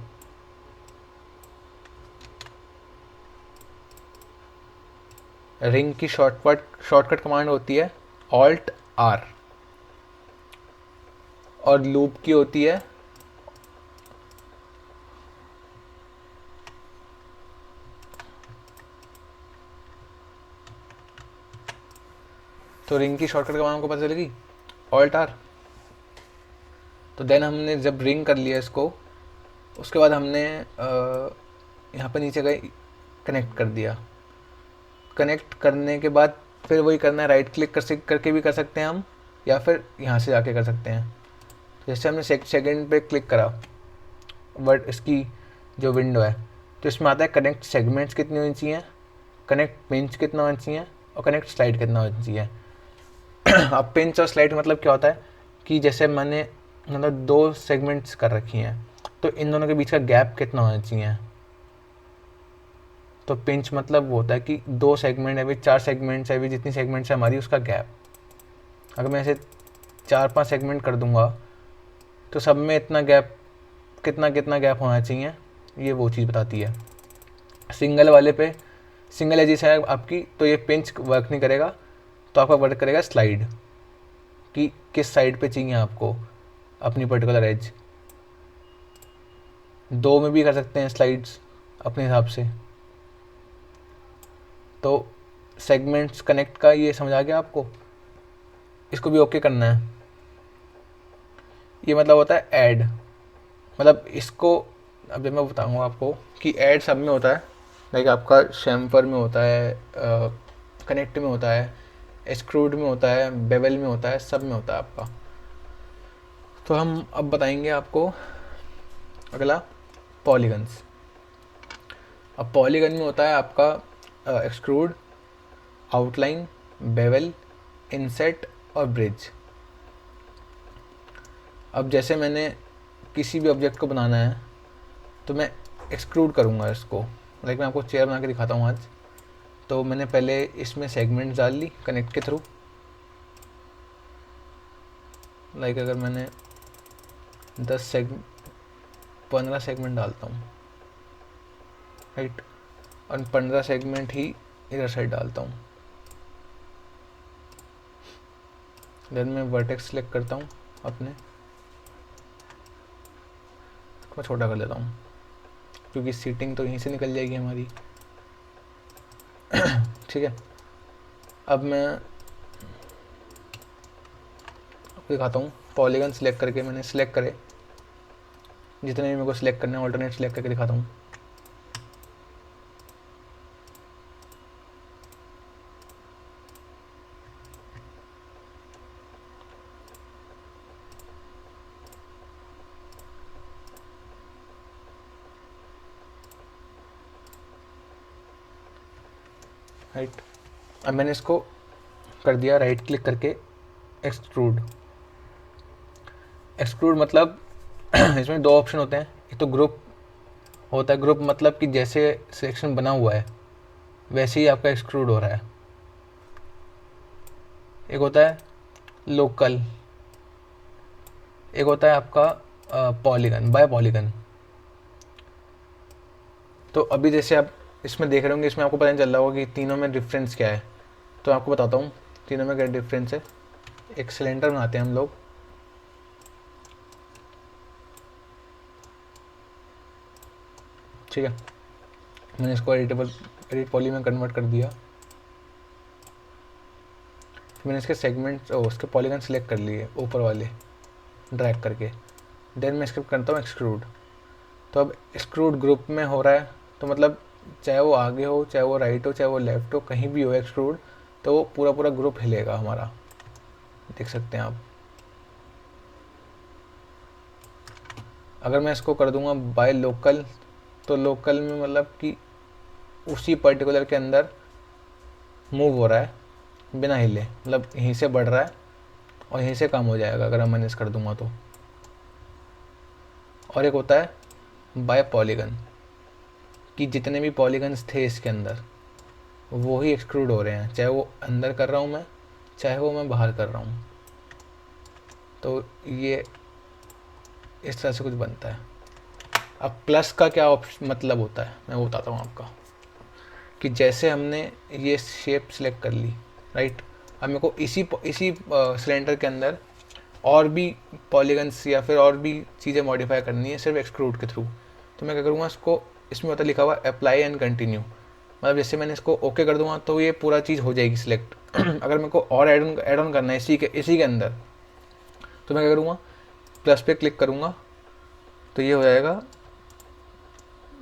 रिंग की शॉर्टकट कमांड होती है ऑल्ट आर, और लूप की होती है तो रिंग की शॉर्टकट कमांड को पता चलेगी ऑल्ट आर। तो देन हमने जब रिंग कर लिया इसको, उसके बाद हमने यहाँ पर नीचे गए कनेक्ट कर दिया। कनेक्ट करने के बाद फिर वही करना है, राइट क्लिक करके भी कर सकते हैं हम, या फिर यहाँ से जाके कर सकते हैं। जैसे हमने सेकंड पे क्लिक करा, बट इसकी जो विंडो है तो इसमें आता है कनेक्ट सेगमेंट्स कितनी होनी चाहिए, कनेक्ट पिंच कितना होना चाहिए और कनेक्ट स्लाइड कितना होना चाहिए। अब पिंच और स्लाइड मतलब क्या होता है कि जैसे मैंने मतलब दो सेगमेंट्स कर रखी हैं तो इन दोनों के बीच का गैप कितना होना चाहिए। तो पिंच मतलब वो होता है कि दो सेगमेंट है भी, चार सेगमेंट्स है भी, जितनी सेगमेंट्स है हमारी उसका गैप। अगर मैं ऐसे 4-5 सेगमेंट कर दूंगा तो सब में इतना गैप, कितना कितना गैप होना चाहिए, ये वो चीज़ बताती है। सिंगल वाले पे सिंगल एजिस है आपकी तो ये पिंच वर्क नहीं करेगा, तो आपका वर्क करेगा स्लाइड, कि किस साइड पे चाहिए आपको अपनी पर्टिकुलर एज। दो में भी कर सकते हैं स्लाइड्स अपने हिसाब से। तो सेगमेंट्स कनेक्ट का ये समझ आ गया आपको। इसको भी ओके करना है। ये मतलब होता है ऐड, मतलब इसको अब जब मैं बताऊँगा आपको कि ऐड सब में होता है, लाइक आपका शैम्फर में होता है, कनेक्ट में होता है, एक्सट्रूड में होता है, बेवल में होता है, सब में होता है आपका। तो हम अब बताएंगे आपको अगला पॉलीगन्स। अब पॉलीगन में होता है आपका एक्सट्रूड, आउटलाइन, बेवल, इनसेट और ब्रिज। अब जैसे मैंने किसी भी ऑब्जेक्ट को बनाना है तो मैं एक्सट्रूड करूँगा इसको, लाइक मैं आपको चेयर बना के दिखाता हूँ आज। तो मैंने पहले इसमें सेगमेंट डाल ली कनेक्ट के थ्रू, लाइक अगर मैंने 15 सेगमेंट डालता हूँ, राइट, और 15 सेगमेंट ही इधर साइड डालता हूँ। देन मैं वर्टेक्स सेलेक्ट करता हूँ अपने, मैं छोटा कर देता हूँ क्योंकि सीटिंग तो यहीं से निकल जाएगी हमारी। ठीक है, अब मैं आपको दिखाता हूँ। पॉलीगन सेलेक्ट करके मैंने सेलेक्ट करे जितने भी मेरे को सिलेक्ट करने हैं, ऑल्टरनेट सेलेक्ट करके दिखाता हूँ। राइट, अब मैंने इसको कर दिया राइट क्लिक करके एक्सट्रूड। एक्सट्रूड मतलब इसमें दो ऑप्शन होते हैं, एक तो ग्रुप होता है। ग्रुप मतलब कि जैसे सिलेक्शन बना हुआ है वैसे ही आपका एक्सट्रूड हो रहा है। एक होता है लोकल, एक होता है आपका पॉलीगन बाय पॉलीगन। तो अभी जैसे आप इसमें देख रहे होंगे, इसमें आपको पता नहीं चल रहा होगा कि तीनों में डिफरेंस क्या है। तो आपको बताता हूँ तीनों में क्या डिफरेंस है। एक सिलेंडर बनाते हैं हम लोग, ठीक है। मैंने इसको एडिट पॉली में कन्वर्ट कर दिया। मैंने इसके सेगमेंट उसके पॉलीगन सेलेक्ट कर लिए ऊपर वाले ड्रैग करके। देन मैं इसको करता हूँ एक्सट्रूड। तो अब एक्सट्रूड ग्रुप में हो रहा है, तो मतलब चाहे वो आगे हो, चाहे वो राइट हो, चाहे वो लेफ्ट हो, कहीं भी हो एक्सट्रूड, तो वो पूरा पूरा ग्रुप हिलेगा हमारा। देख सकते हैं आप। अगर मैं इसको कर दूंगा बाय लोकल, तो लोकल में मतलब कि उसी पर्टिकुलर के अंदर मूव हो रहा है बिना हिले, मतलब यहीं से बढ़ रहा है और यहीं से कम हो जाएगा अगर मैं मैनेज कर दूंगा तो। और एक होता है बाय पॉलीगन, कि जितने भी पॉलीगन्स थे इसके अंदर वो ही एक्सक्लूड हो रहे हैं, चाहे वो अंदर कर रहा हूँ मैं, चाहे वो मैं बाहर कर रहा हूँ। तो ये इस तरह से कुछ बनता है। अब प्लस का क्या ऑप्शन मतलब होता है मैं वो बताता हूँ आपका, कि जैसे हमने ये शेप सेलेक्ट कर ली, राइट। अब मेरे को इसी सिलेंडर के अंदर और भी पॉलीगन्स या फिर और भी चीज़ें मॉडिफाई करनी है सिर्फ एक्सट्रूड के थ्रू। तो मैं क्या करूँगा, इसको इसमें होता लिखा हुआ अप्लाई एंड कंटिन्यू, मतलब जैसे मैंने इसको ओके कर दूंगा तो ये पूरा चीज़ हो जाएगी सिलेक्ट। अगर मेरे को और ऐड ऑन करना है इसी के अंदर, तो मैं क्या करूँगा, प्लस पे क्लिक करूँगा तो ये हो जाएगा।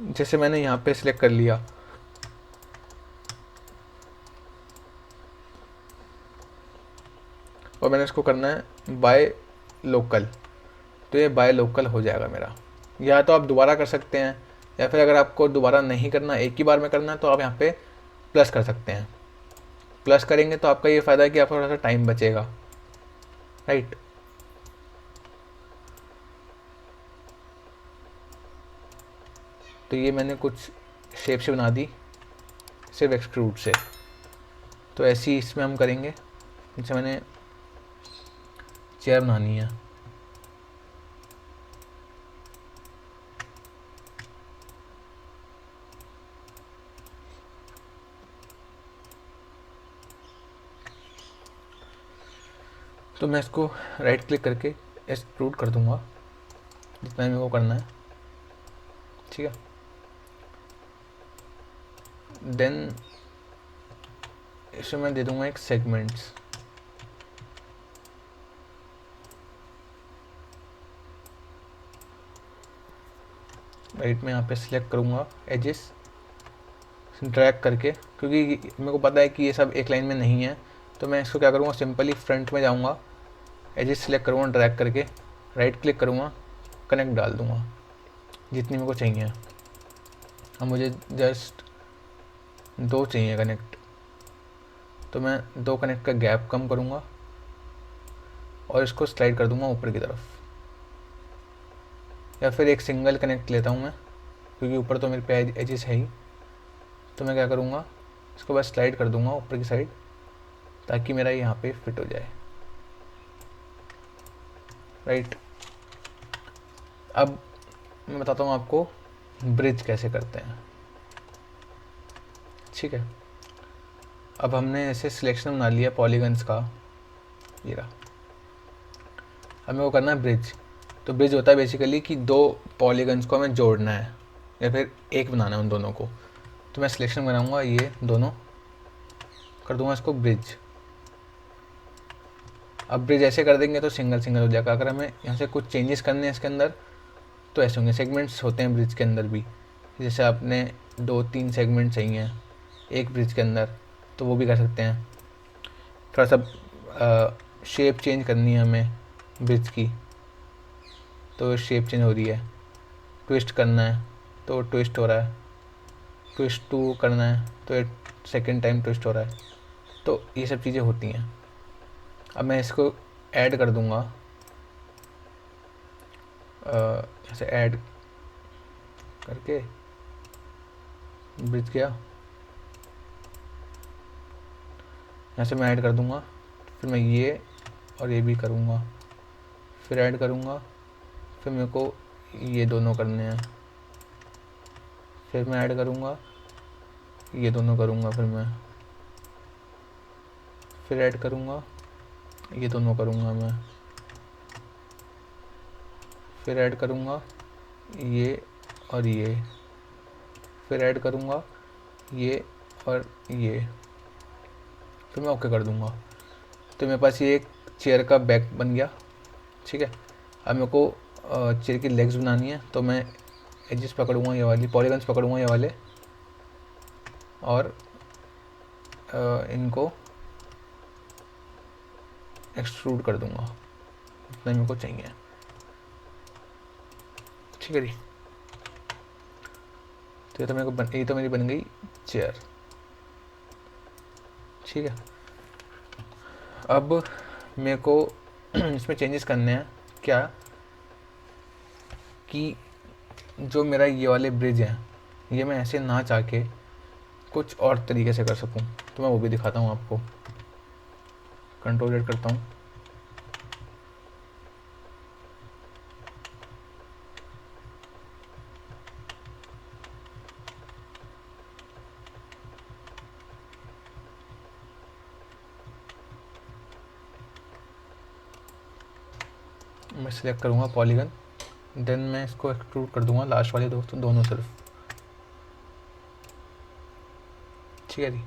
जैसे मैंने यहाँ पे सिलेक्ट कर लिया, और मैंने इसको करना है बाय लोकल, तो ये बाय लोकल हो जाएगा मेरा। या तो आप दोबारा कर सकते हैं, या फिर अगर आपको दोबारा नहीं करना, एक ही बार में करना है, तो आप यहाँ पे प्लस कर सकते हैं। प्लस करेंगे तो आपका ये फ़ायदा है कि आपका थोड़ा सा टाइम बचेगा, राइट। तो ये मैंने कुछ शेप से बना दी सिर्फ एक्सट्रूड से। तो ऐसे ही इसमें हम करेंगे। जैसे मैंने चेयर बनानी है, तो मैं इसको राइट क्लिक करके एक्सट्रूड कर दूंगा जितना मेरे को करना है, ठीक है। देन इसमें मैं दे दूँगा एक सेगमेंट्स। राइट, मैं यहाँ पे सिलेक्ट करूँगा एजेस ड्रैग करके, क्योंकि मेरे को पता है कि ये सब एक लाइन में नहीं है, तो मैं इसको क्या करूँगा, सिंपली फ्रंट में जाऊँगा, एजेस सिलेक्ट करूँगा ड्रैग करके, राइट क्लिक करूँगा, कनेक्ट डाल दूँगा जितनी मेरे को चाहिए। अब मुझे जस्ट 2 चाहिए कनेक्ट, तो मैं 2 कनेक्ट का गैप कम करूँगा और इसको स्लाइड कर दूँगा ऊपर की तरफ, या फिर एक सिंगल कनेक्ट लेता हूँ मैं, क्योंकि ऊपर तो मेरे पे एजेस है ही। तो मैं क्या करूँगा, इसको बस स्लाइड कर दूँगा ऊपर की साइड, ताकि मेरा यहाँ पे फिट हो जाए। राइट, अब मैं बताता हूँ आपको ब्रिज कैसे करते हैं। ठीक है, अब हमने ऐसे सिलेक्शन बना लिया पॉलीगन्स का, ये रहा। हमें वो करना है ब्रिज। तो ब्रिज होता है बेसिकली कि 2 पॉलीगन्स को हमें जोड़ना है या फिर एक बनाना है उन दोनों को। तो मैं सिलेक्शन बनाऊंगा, ये दोनों कर दूंगा इसको ब्रिज। अब ब्रिज ऐसे कर देंगे तो सिंगल सिंगल हो जाएगा। अगर हमें यहाँ से कुछ चेंजेस करने हैं इसके अंदर तो ऐसे होंगे। सेगमेंट्स होते हैं ब्रिज के अंदर भी, जैसे आपने 2-3 सेगमेंट चाहिए एक ब्रिज के अंदर, तो वो भी कर सकते हैं। थोड़ा सा शेप चेंज करनी है हमें ब्रिज की, तो शेप चेंज हो रही है। ट्विस्ट करना है तो ट्विस्ट हो रहा है, ट्विस्ट 2 करना है तो ये सेकेंड टाइम ट्विस्ट हो रहा है। तो ये सब चीज़ें होती हैं। अब मैं इसको ऐड कर दूंगा, ऐसे ऐड करके ब्रिज गया, यहाँ से मैं ऐड कर दूंगा, फिर मैं ये और ये भी करूँगा, फिर ऐड करूँगा, फिर मेरे को ये दोनों करने हैं, फिर मैं ऐड करूँगा, ये दोनों करूँगा, फिर ऐड करूँगा, ये दोनों करूँगा मैं, फिर ऐड करूँगा ये और ये, फिर ऐड करूँगा ये और ये, फिर मैं ओके कर दूँगा। तो मेरे पास ये एक चेयर का बैक बन गया। ठीक है, अब मेरे को चेयर की लेग्स बनानी है, तो मैं एजेस पकड़ूँगा, ये वाली पॉलीगन्स पकड़ूँगा ये वाले, और इनको एक्सट्रूड कर दूँगा जितना मेरे को चाहिए। ठीक है जी, तो ये तो मेरी बन गई चेयर। ठीक है, अब मेरे को इसमें चेंजेस करने हैं क्या, कि जो मेरा ये वाले ब्रिज हैं ये मैं ऐसे ना चाह के कुछ और तरीके से कर सकूं, तो मैं वो भी दिखाता हूँ आपको। कंट्रोल Z करता हूँ, मैं सिलेक्ट करूँगा पॉलीगन, देन मैं इसको एक्सट्रूड कर दूंगा लास्ट वाले दोनों तरफ। ठीक है जी,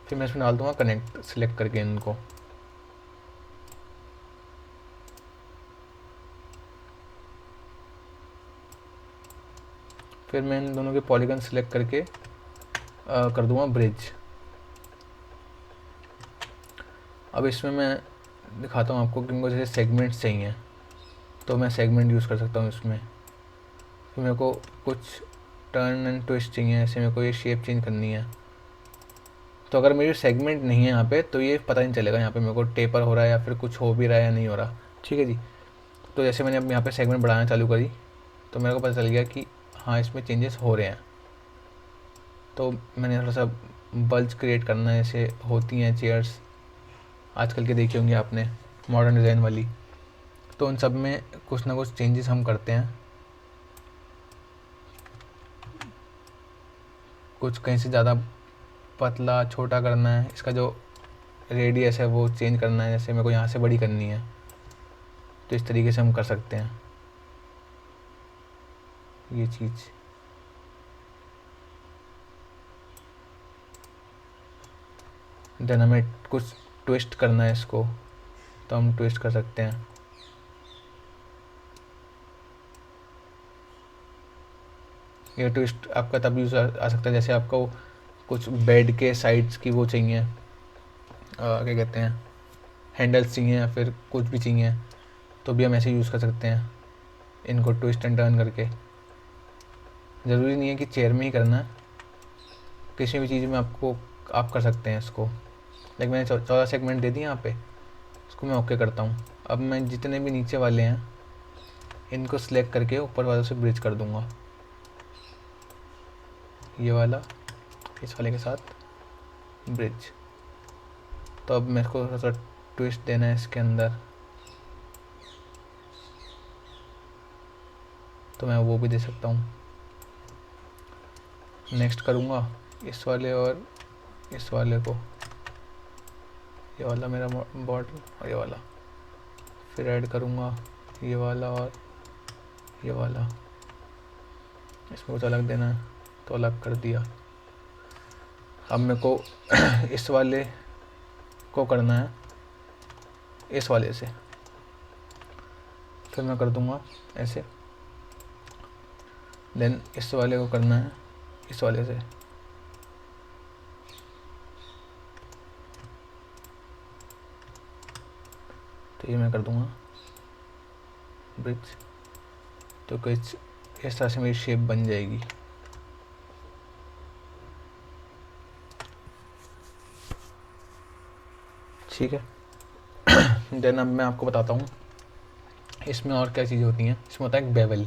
फिर मैं इसमें डाल दूंगा कनेक्ट सिलेक्ट करके इनको। फिर मैं इन दोनों के पॉलीगन सिलेक्ट करके कर दूंगा ब्रिज। अब इसमें मैं दिखाता हूँ आपको कि इनको जैसे सेगमेंट्स चाहिए तो मैं सेगमेंट यूज़ कर सकता हूँ इसमें। फिर मेरे को कुछ टर्न एंड ट्विस्ट चाहिए, ऐसे मेरे को ये शेप चेंज करनी है। तो अगर मेरी सेगमेंट नहीं है यहाँ पे तो ये पता नहीं चलेगा यहाँ पे मेरे को टेपर हो रहा है या फिर कुछ हो भी रहा है या नहीं हो रहा। ठीक है जी, तो जैसे मैंने अब यहाँ पे सेगमेंट बढ़ाना चालू करी तो मेरे को पता चल गया कि हाँ इसमें चेंजेस हो रहे हैं। तो मैंने थोड़ा सा बल्ज क्रिएट करना है, जैसे होती हैं चेयर्स आजकल के देखी होंगी आपने मॉडर्न डिज़ाइन वाली, तो उन सब में कुछ ना कुछ चेंजेस हम करते हैं। कुछ कहीं से ज़्यादा पतला छोटा करना है, इसका जो रेडियस है वो चेंज करना है, जैसे मेरे को यहाँ से बड़ी करनी है तो इस तरीके से हम कर सकते हैं ये चीज़। देन हमें कुछ ट्विस्ट करना है इसको, तो हम ट्विस्ट कर सकते हैं। ये ट्विस्ट आपका तब यूज़ आ सकता है जैसे आपको कुछ बेड के साइड्स की वो चाहिए, क्या कहते हैं, हैंडल्स चाहिए या फिर कुछ भी चाहिए, तो भी हम ऐसे यूज़ कर सकते हैं इनको ट्विस्ट एंड टर्न करके। ज़रूरी नहीं है कि चेयर में ही करना है, किसी भी चीज़ में आपको आप कर सकते हैं इसको। लेकिन मैंने 14 सेगमेंट दे दिए यहाँ पे, इसको मैं ओके करता हूँ। अब मैं जितने भी नीचे वाले हैं इनको सिलेक्ट करके ऊपर वालों से ब्रिज कर दूँगा, ये वाला इस वाले के साथ ब्रिज। तो अब मेरे को थोड़ा सा ट्विस्ट देना है इसके अंदर, तो मैं वो भी दे सकता हूँ। नेक्स्ट करूँगा इस वाले और इस वाले को, ये वाला मेरा बॉटल और ये वाला, फिर ऐड करूँगा ये वाला और ये वाला, इसमें कुछ अलग देना है तो अलग कर दिया। अब मेरे को इस वाले को करना है इस वाले से, फिर मैं कर दूँगा ऐसे, देन इस वाले को करना है इस वाले से, तो ये मैं कर दूँगा ब्रिज। तो कुछ इस तरह से मेरी शेप बन जाएगी। ठीक है। देन अब मैं आपको बताता हूँ इसमें और क्या चीज़ें होती हैं। इसमें होता है एक बेवल।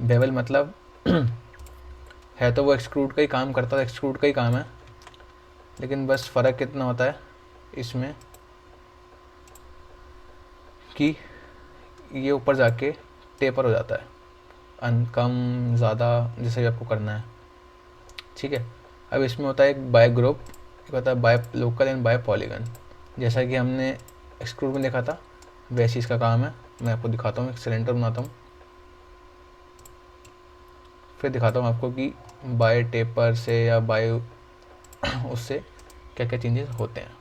बेवल मतलब है तो वो एक्सट्रूड का ही काम करता है, एक्सट्रूड का ही काम है, लेकिन बस फ़र्क कितना होता है इसमें कि ये ऊपर जाके टेपर हो जाता है, कम ज़्यादा जैसे भी आपको करना है। ठीक है। अब इसमें होता है एक बाय ग्रुप, एक होता है by local and by polygon. जैसा कि हमने एक्सट्रूड में देखा था वैसे इसका काम है। मैं आपको दिखाता हूँ, एक सिलेंडर बनाता हूँ, फिर दिखाता हूँ आपको कि बाय टेपर से या बाय उससे क्या क्या चेंजेस होते हैं।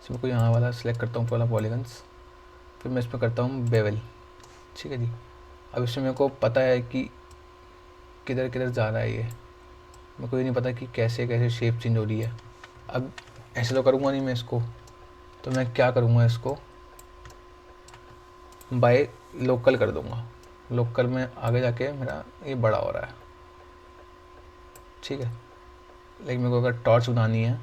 इसमें को यहाँ वाला सिलेक्ट करता हूँ पहला पॉलीगन्स, फिर मैं इसमें करता हूँ बेवल। ठीक है जी। अब इसमें मेरे को पता है कि किधर किधर जा रहा है, ये मेरे को ये नहीं पता कि कैसे कैसे शेप चेंज हो रही है। अब ऐसे तो करूँगा नहीं मैं इसको, तो मैं क्या करूँगा, इसको बाय लोकल कर दूँगा। लोकल में आगे जाके मेरा ये बड़ा हो रहा है। ठीक है। लेकिन मेरे को अगर टॉर्च बनानी है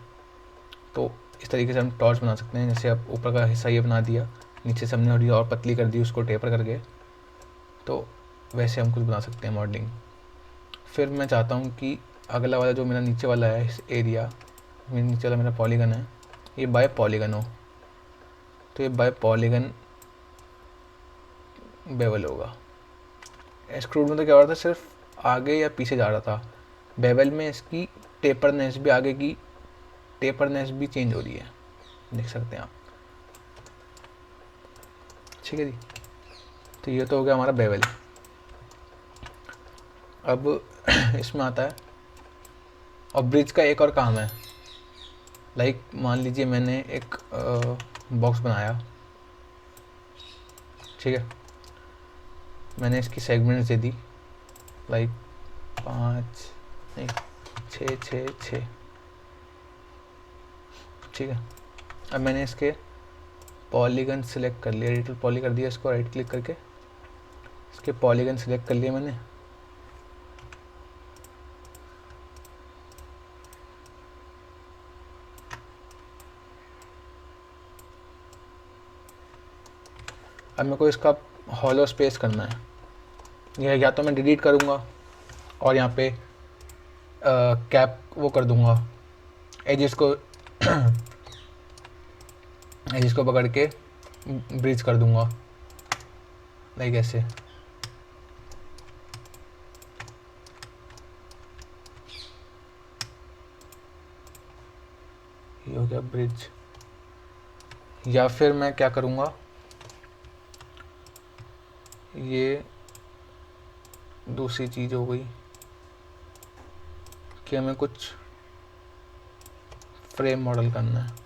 तो इस तरीके से हम टॉर्च बना सकते हैं। जैसे आप ऊपर का हिस्सा ये बना दिया, नीचे से हमने थोड़ी और पतली कर दी उसको टेपर करके, तो वैसे हम कुछ बना सकते हैं मॉडलिंग। फिर मैं चाहता हूँ कि अगला वाला जो मेरा नीचे वाला है इस एरिया, नीचे वाला मेरा पॉलीगन है, ये बाय पॉलीगन हो, तो ये बाय पॉलीगन बेवल होगा। एक्सट्रूड में तो क्या हो रहा था, सिर्फ आगे या पीछे जा रहा था। बेवल में इसकी टेपरनेस भी, आगे की टेपरनेस भी चेंज हो रही है, देख सकते हैं आप। ठीक है जी। तो ये तो हो गया हमारा बेवल। अब इसमें आता है, और ब्रिज का एक और काम है। लाइक मान लीजिए मैंने एक बॉक्स बनाया, ठीक है, मैंने इसकी सेगमेंट्स दे दी, लाइक 5 नहीं 6 ठीक है। अब मैंने इसके पॉलीगन सिलेक्ट कर लिया, डिजिटल पॉली कर दिया, इसको राइट क्लिक करके इसके पॉलीगन सिलेक्ट कर लिए मैंने। अब मेरे को इसका हॉलो स्पेस करना है, या तो मैं डिलीट करूँगा और यहाँ पे कैप वो कर दूँगा, एजिस को एजिस को पकड़ के ब्रिज कर दूँगा, लाइक ऐसे। ये हो गया ब्रिज। या फिर मैं क्या करूँगा, ये दूसरी चीज़ हो गई कि हमें कुछ फ्रेम मॉडल करना है।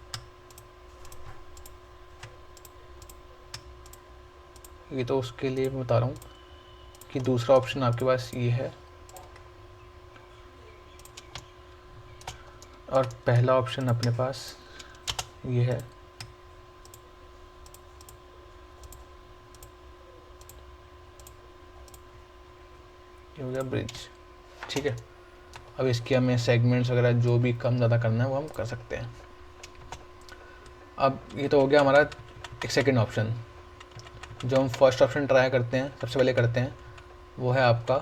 ये तो उसके लिए मैं बता रहा हूँ कि दूसरा ऑप्शन आपके पास ये है और पहला ऑप्शन अपने पास ये है। ये हो गया ब्रिज, ठीक है। अब इसकी हमें सेगमेंट्स वगैरह जो भी कम ज़्यादा करना है वो हम कर सकते हैं। अब ये तो हो गया हमारा एक सेकंड ऑप्शन। जो हम फर्स्ट ऑप्शन ट्राई करते हैं, सबसे पहले करते हैं, वो है आपका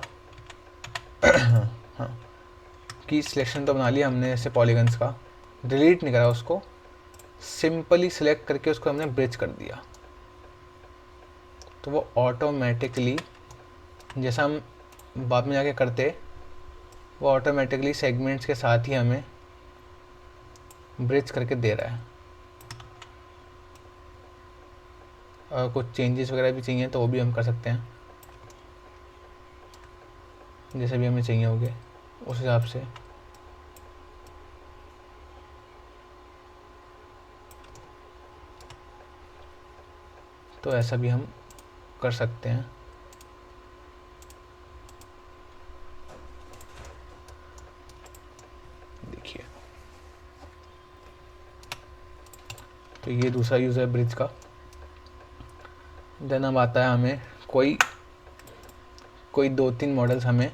हाँ, कि सिलेक्शन तो बना लिया हमने ऐसे पॉलीगन्स का, डिलीट नहीं करा उसको, सिंपली सिलेक्ट करके उसको हमने ब्रिज कर दिया। तो वो ऑटोमेटिकली, जैसा हम बाद में जाके करते, वो ऑटोमेटिकली सेगमेंट्स के साथ ही हमें ब्रिज करके दे रहा है। और कुछ चेंजेस वगैरह भी चाहिए तो वो भी हम कर सकते हैं, जैसे भी हमें चाहिए होंगे उस हिसाब से। तो ऐसा भी हम कर सकते हैं। देखिए, तो ये दूसरा यूज़ है ब्रिज का। देन अब आता है हमें कोई 2-3 मॉडल्स हमें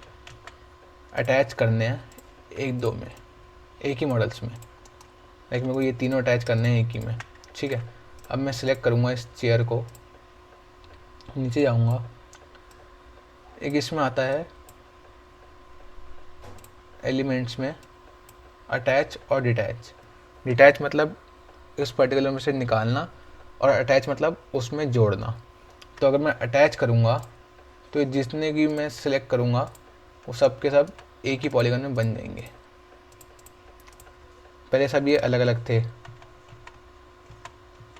अटैच करने हैं एक ही मॉडल्स में। लाइक मेरे को ये तीनों अटैच करने हैं एक ही में, ठीक है। अब मैं सिलेक्ट करूँगा इस चेयर को, नीचे जाऊँगा, एक इसमें आता है एलिमेंट्स में अटैच और डिटैच। डिटैच मतलब उस पर्टिकुलर में से निकालना, और अटैच मतलब उसमें जोड़ना। तो अगर मैं अटैच करूँगा तो जितने की मैं सिलेक्ट करूँगा वो सब के सब एक ही पॉलीगन में बन जाएंगे। पहले सब ये अलग अलग थे,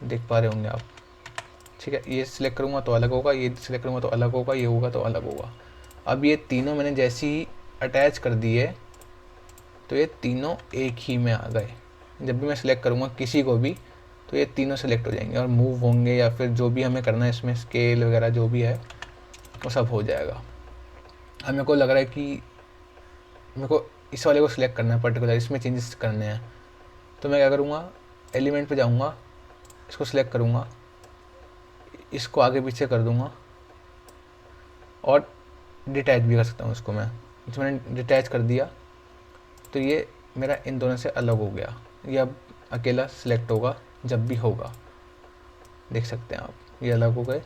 देख पा रहे होंगे आप, ठीक है। ये सिलेक्ट करूँगा तो अलग होगा, ये सिलेक्ट करूँगा तो अलग होगा, ये होगा तो अलग होगा। अब ये तीनों मैंने जैसे ही अटैच कर दिए तो ये तीनों एक ही में आ गए। जब भी मैं सिलेक्ट करूँगा किसी को भी तो ये तीनों सेलेक्ट हो जाएंगे और मूव होंगे, या फिर जो भी हमें करना है इसमें स्केल वगैरह जो भी है वो सब हो जाएगा। अब मेरे को लग रहा है कि मेरे को इस वाले को सिलेक्ट करना है पर्टिकुलर, इसमें चेंजेस करने हैं। तो मैं क्या करूँगा, एलिमेंट पे जाऊँगा, इसको सिलेक्ट करूँगा, इसको आगे पीछे कर दूँगा और डिटैच भी कर सकता हूँ इसको मैं। तो मैंने डिटैच कर दिया तो ये मेरा इन दोनों से अलग हो गया। ये अब अकेला सिलेक्ट होगा जब भी होगा, देख सकते हैं आप, ये अलग हो गए,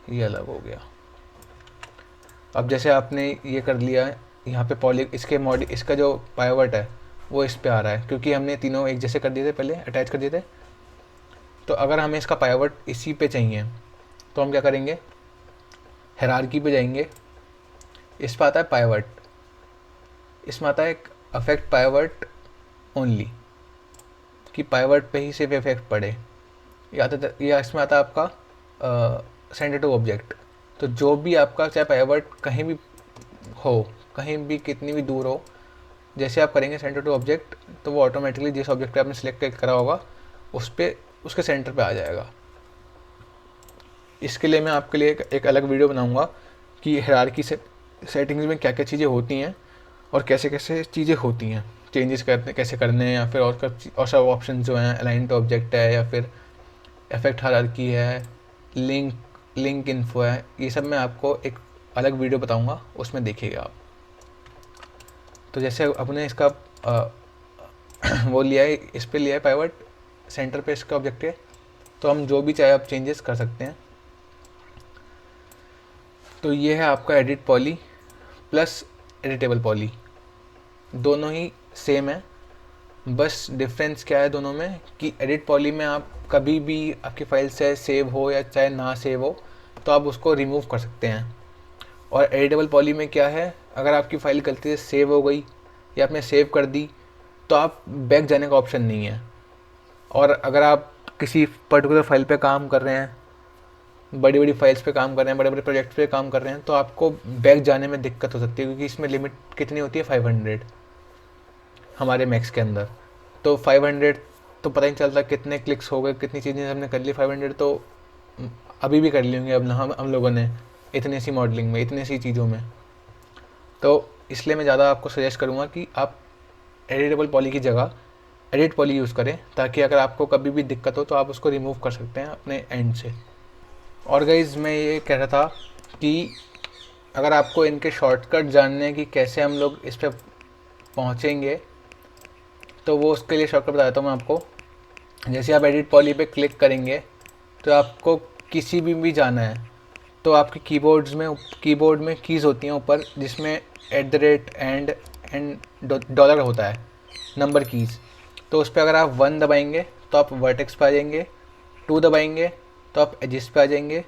ये अलग हो गया। अब जैसे आपने ये कर लिया है, यहाँ पे इसका जो पाइवट है वो इस पे आ रहा है क्योंकि हमने तीनों एक जैसे कर दिए थे, पहले अटैच कर दिए थे। तो अगर हमें इसका पाइवट इसी पे चाहिए तो हम क्या करेंगे, हायरार्की पे जाएंगे, इस पर आता है पाइवट, इसमें आता है एक अफेक्ट पाइवट ओनली, कि पाइवट पे ही सिर्फ इफेक्ट पड़े। या इसमें आता है आपका सेंटर टू ऑब्जेक्ट। तो जो भी आपका चाहे पाइवट कहीं भी हो, कहीं भी कितनी भी दूर हो, जैसे आप करेंगे सेंटर टू ऑब्जेक्ट तो वो ऑटोमेटिकली जिस ऑब्जेक्ट पे आपने सिलेक्ट करा होगा उस पर उसके सेंटर पे आ जाएगा। इसके लिए मैं आपके लिए एक अलग वीडियो बनाऊंगा कि हायरार्की से सेटिंग्स में क्या क्या चीज़ें होती हैं और कैसे कैसे चीज़ें होती हैं, चेंजेस करने कैसे करने हैं, या फिर और सब ऑप्शन जो हैं, अलाइन टू ऑब्जेक्ट है, या फिर इफेक्ट हायरार्की है, लिंक इन्फो है, ये सब मैं आपको एक अलग वीडियो बताऊंगा, उसमें देखिएगा आप। तो जैसे अपने इसका वो लिया है, इस पे लिया है पाइवट, सेंटर पे इसका ऑब्जेक्ट है, तो हम जो भी चाहे आप चेंजेस कर सकते हैं। तो ये है आपका edit poly plus editable poly, दोनों ही सेम है। बस डिफरेंस क्या है दोनों में कि एडिट पॉली में आप कभी भी आपकी फाइल से सेव हो या चाहे ना सेव हो तो आप उसको रिमूव कर सकते हैं। और एडिटेबल पॉली में क्या है, अगर आपकी फ़ाइल गलती से सेव हो गई या आपने सेव कर दी तो आप बैक जाने का ऑप्शन नहीं है। और अगर आप किसी पर्टिकुलर फाइल पे काम कर रहे हैं बड़ी बड़ी फाइल्स पे काम कर रहे हैं, बड़े बड़े प्रोजेक्ट पे काम कर रहे हैं, तो आपको बैक जाने में दिक्कत हो सकती है, क्योंकि इसमें लिमिट कितनी होती है 500 हमारे मैक्स के अंदर। तो 500 तो पता ही नहीं चलता कितने क्लिक्स हो गए, कितनी चीज़ें हमने कर ली। 500 तो अभी भी कर ली होंगी अब हम लोगों ने, इतनी सी मॉडलिंग में, इतनी सी चीज़ों में। तो इसलिए मैं ज़्यादा आपको सजेस्ट करूँगा कि आप एडिटेबल पॉली की जगह एडिट पॉली यूज़ करें, ताकि अगर आपको कभी भी दिक्कत हो तो आप उसको रिमूव कर सकते हैं अपने एंड से। और गाइज़ मैं ये कह रहा था कि अगर आपको इनके शॉर्टकट जानने हैं कि कैसे हम लोग इस पर पहुँचेंगे, तो वो उसके लिए शॉर्टकट बता देता हूँ मैं आपको। जैसे आप एडिट पॉली पे क्लिक करेंगे तो आपको किसी भी जाना है, तो आपके कीबोर्ड में कीज़ होती हैं ऊपर, जिसमें @ एंड डॉलर होता है, नंबर कीज़। तो उस पर अगर आप 1 दबाएंगे तो आप वर्टेक्स पे आ जाएंगे, 2 दबाएंगे तो आप एजिस पे आ जाएंगे,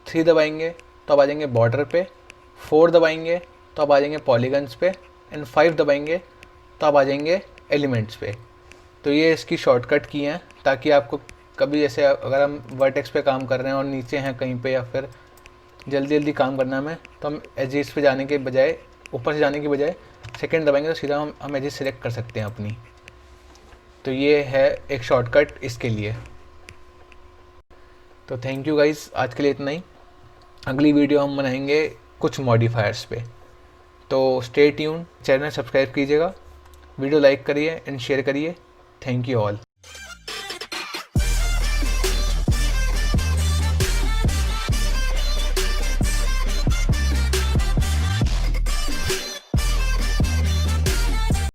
3 दबाएंगे तो आप आ जाएंगे बॉर्डर पे, 4 दबाएंगे तो आप आ जाएंगे पॉलीगन्स पे, एंड 5 दबाएंगे तो आप आ जाएंगे एलिमेंट्स पे। तो ये इसकी शॉर्टकट की हैं, ताकि आपको कभी जैसे अगर हम वर्टेक्स पे काम कर रहे हैं और नीचे हैं कहीं पे, या फिर जल्दी जल्दी काम करना हमें, तो हम एजिस पे जाने के बजाय, ऊपर से जाने के बजाय सेकंड दबाएंगे तो सीधा हम एजिस सेलेक्ट कर सकते हैं अपनी। तो ये है एक शॉर्टकट इसके लिए। तो थैंक यू गाइस, आज के लिए इतना ही। अगली वीडियो हम बनाएंगे कुछ मॉडिफायर्स पे। तो स्टे ट्यून, चैनल सब्सक्राइब कीजिएगा, वीडियो लाइक करिए एंड शेयर करिए। Thank you all.